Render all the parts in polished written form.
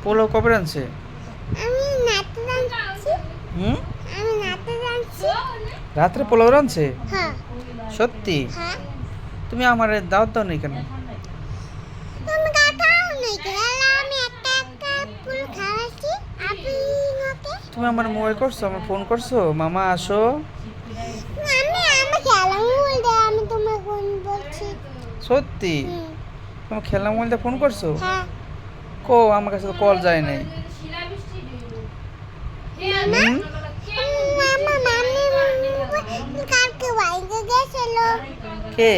পোলাও কবে রাঁধছে? আমি নাতে রাঁধছি। হুম, আমি নাতে রাঁধছি। রাত্রে পোলাও রাঁধছে? হ্যাঁ সত্যি? হ্যাঁ। তুমি আমার দাওয়াত দাও নি কেন? তুমি কাকাও নেই খেলা, আমি একটা একটা ফুল খাওয়াচ্ছি। আপনি ওকে তুমি আমার মোবাইল করছো, আমার ফোন করছো, মামা আসো? আমি আমি খেলা বলতে আমি তোমার ফোন বলছি। সত্যি? হুম, তোমার খেলনা মোবাইলটা ফোন করছো? হ্যাঁ। কো আমার কাছে তো কল যায় নাই। হুম, মামা মামি কালকে বাইরে গেছিল। কে?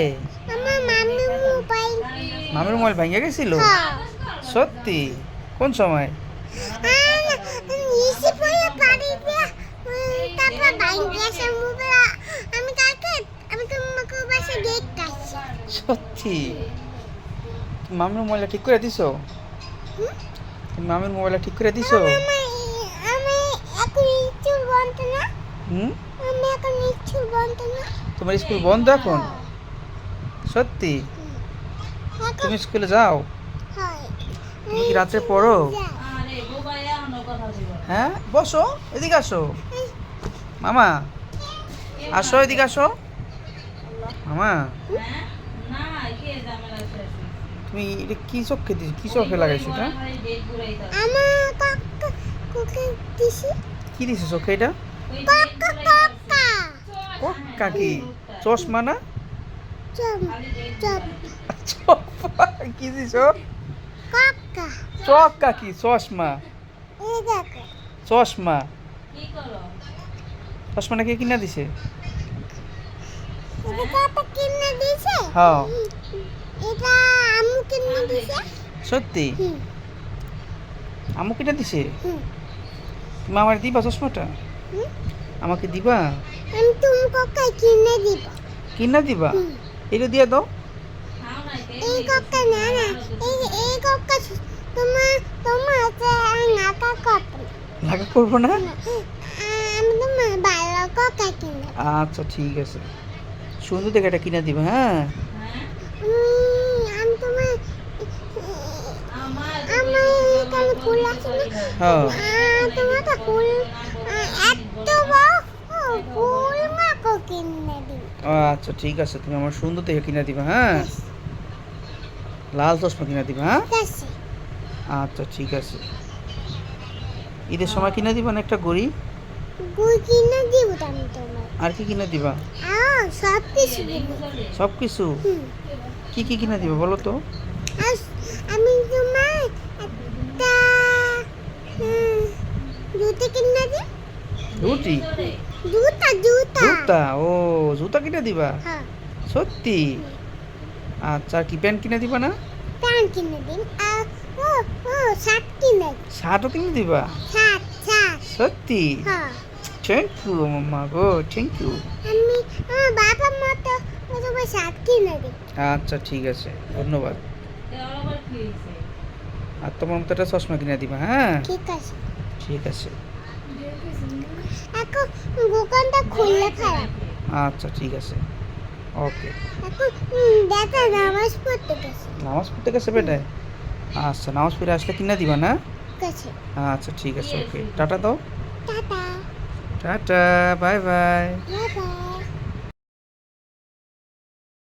আমার মামি মোবাইল। মামির মোবাইল ভেঙে গেছিল? হ্যাঁ। সত্যি? কোন সময়? ইসি পরে পারি দিয়া তারপর বাইরে গেছে মোবাইল। আমি কালকে আমি তোমাকে বাসা দেখতে আসছি। সত্যি? তুমি মামির মোবাইলটা ঠিক করে দিছো? হুম? তুমি মামির মোবাইলটা ঠিক করে দিছো? আমি এখন ইচ্ছু বন্ধ না। হুম, আমি এখন ইচ্ছু বন্ধ না। তোমার স্কুল বন্ধ এখন? সত্যি? এখন তুমি স্কুলে যাও? হয়। তুমি কি রাত্রে পড়ো? যাই। হ্যাঁ, বসো, এদিকে আসো। মামা আসো, এদিকে আসো। মামা, তুমি এটা কি চোখে দিছো, কি চোখে লাগাইছো এটা? আমার কাকা কুকে দিছি। কি দিছো চোখে এটা? কাকা কাকা কোক্কা কি? চশমা না? চম চম চশমা কি দিছো? কাকা চক্কা কি? চশমা? এই দেখো। চশমা? চশমাটা কে কিনা দিছে? এটা কাকা কিনে দিছে। হ্যাঁ। এটা আম্মু কিনে দিছে। সত্যি? হুম আমু কিনা দিছে? হুম তুমি আমার দিবা চশমাটা? হুম। আমাকে দিবা? আমি তুমি কাকা কিনে দিব। কিনা দিবা? হুম। এটা দিয়ে দাও। এই কাকা না না, এই কাকা তোমার তোমার নাকা কাকা লাগা করবো না? আমি তোমার ভালো কাকা কিনে। আচ্ছা ঠিক আছে, সুন্দর দেখে এটা কিনা দিবা। হ্যাঁ, আমি তোমার আমার এখানে ফুল আছে না। হ্যাঁ। তোমার তো ফুল এত বড় ফুল মাকে কিনে দিন। আচ্ছা ঠিক আছে, তুমি আমার সুন্দর দেখে কিনা দিবা। হ্যাঁ, লাল চশমা কিনা দিবা। হ্যাঁ, ঠিক আছে। আচ্ছা ঠিক আছে। ঈদের সময় কিনা দিবা না একটা ঘড়ি? গুই কিনে দিব আমি তোমার। আর কি কিনা দিবা? সব কিছু দিব। সব কিছু? হুম। কি কি কিনা দিবা বলো তো? আর আমি তোমার একটা জুতা কিনে দিই। রুটি? জুতা জুতা জুতা? ও, জুতা কিনা দিবা? হ্যাঁ। সত্যি? আচ্ছা, আর কি প্যান্ট কিনা দিবা না? প্যান্ট কিনে দিন। আর ও ও শার্ট কিনে দিন। শার্টও কিনে দিবা? শার্ট শার্ট সত্যি? হ্যাঁ। থ্যাংক ইউ মাম্মা গো, থ্যাংক ইউ। আমি আমার বাবার মতো তোমার শার্ট কিনে দিই। আচ্ছা ঠিক আছে, ধন্যবাদ। আর তোমার মতো একটা চশমা কিনে দিবা। হ্যাঁ, ঠিক আছে। ঠিক আছে। এখন দোকানটা খুললে খারাপ। আচ্ছা ঠিক আছে, ওকে। এখন দেখা নামাজ পড়তে গেছে। নামাজ পড়তে গেছে বেটায়? আচ্ছা, নামাজ পড়ে আসলে কিনে দিবা না? গেছে। আচ্ছা ঠিক আছে, ওকে, টাটা দাও। Tata. Tata, bye bye. Bye bye.